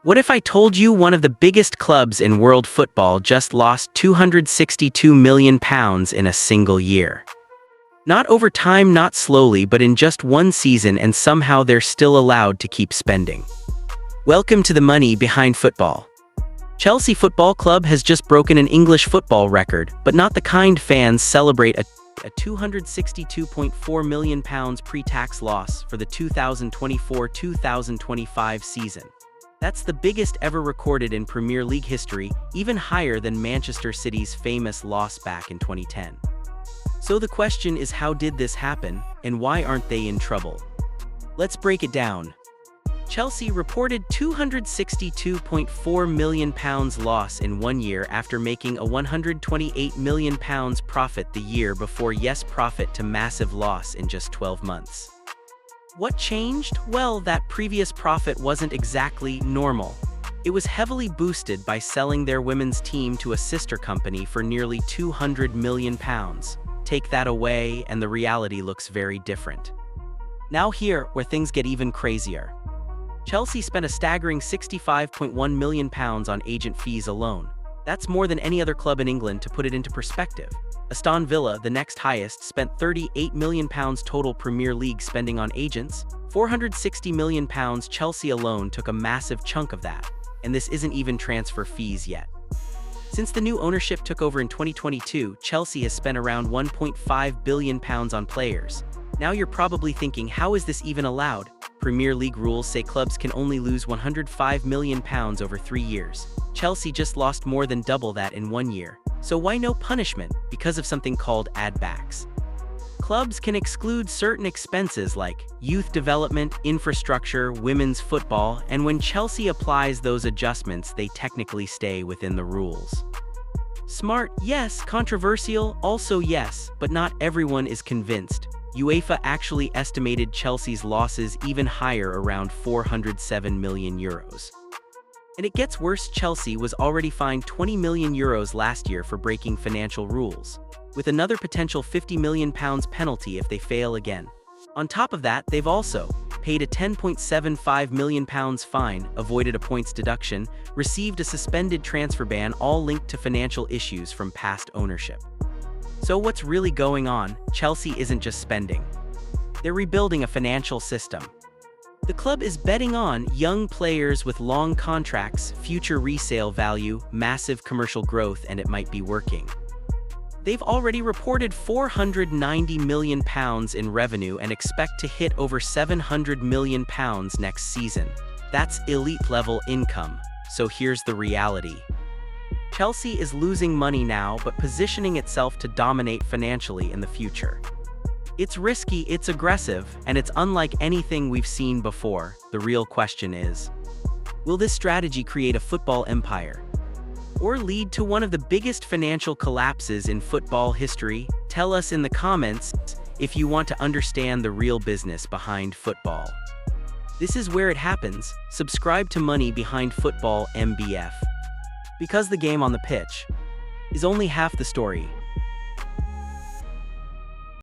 What if I told you one of the biggest clubs in world football just lost £262 million in a single year? Not over time, not slowly, but in just one season, and somehow they're still allowed to keep spending. Welcome to the money behind football. Chelsea Football Club has just broken an English football record, but not the kind fans celebrate. A £262.4 million pre-tax loss for the 2024-2025 season. That's the biggest ever recorded in Premier League history, even higher than Manchester City's famous loss back in 2010. So the question is, how did this happen, and why aren't they in trouble? Let's break it down. Chelsea reported £262.4 million loss in 1 year after making a £128 million profit the year before. Yes, profit to massive loss in just 12 months. What changed? Well, that previous profit wasn't exactly normal. It was heavily boosted by selling their women's team to a sister company for nearly £200 million. Take that away, and the reality looks very different. Now here, where things get even crazier. Chelsea spent a staggering £65.1 million on agent fees alone. That's more than any other club in England. To put it into perspective, Aston Villa, the next highest, spent £38 million total Premier League spending on agents. £460 million. Chelsea alone took a massive chunk of that, and this isn't even transfer fees yet. Since the new ownership took over in 2022, Chelsea has spent around £1.5 billion on players. Now you're probably thinking, how is this even allowed? Premier League rules say clubs can only lose £105 million over 3 years. Chelsea just lost more than double that in 1 year. So why no punishment? Because of something called add-backs. Clubs can exclude certain expenses like youth development, infrastructure, women's football, and when Chelsea applies those adjustments, they technically stay within the rules. Smart, yes. Controversial, also yes, but not everyone is convinced. UEFA actually estimated Chelsea's losses even higher, around €407 million. And it gets worse. Chelsea was already fined €20 million last year for breaking financial rules, with another potential £50 million penalty if they fail again. On top of that, they've also paid a £10.75 million fine, avoided a points deduction, received a suspended transfer ban, all linked to financial issues from past ownership. So what's really going on? Chelsea isn't just spending. They're rebuilding a financial system. The club is betting on young players with long contracts, future resale value, massive commercial growth, and it might be working. They've already reported £490 million in revenue and expect to hit over £700 million next season. That's elite-level income. So here's the reality. Chelsea is losing money now, but positioning itself to dominate financially in the future. It's risky, it's aggressive, and it's unlike anything we've seen before. The real question is, will this strategy create a football empire or lead to one of the biggest financial collapses in football history? Tell us in the comments if you want to understand the real business behind football. This is where it happens. Subscribe to Money Behind Football MBF. Because the game on the pitch is only half the story.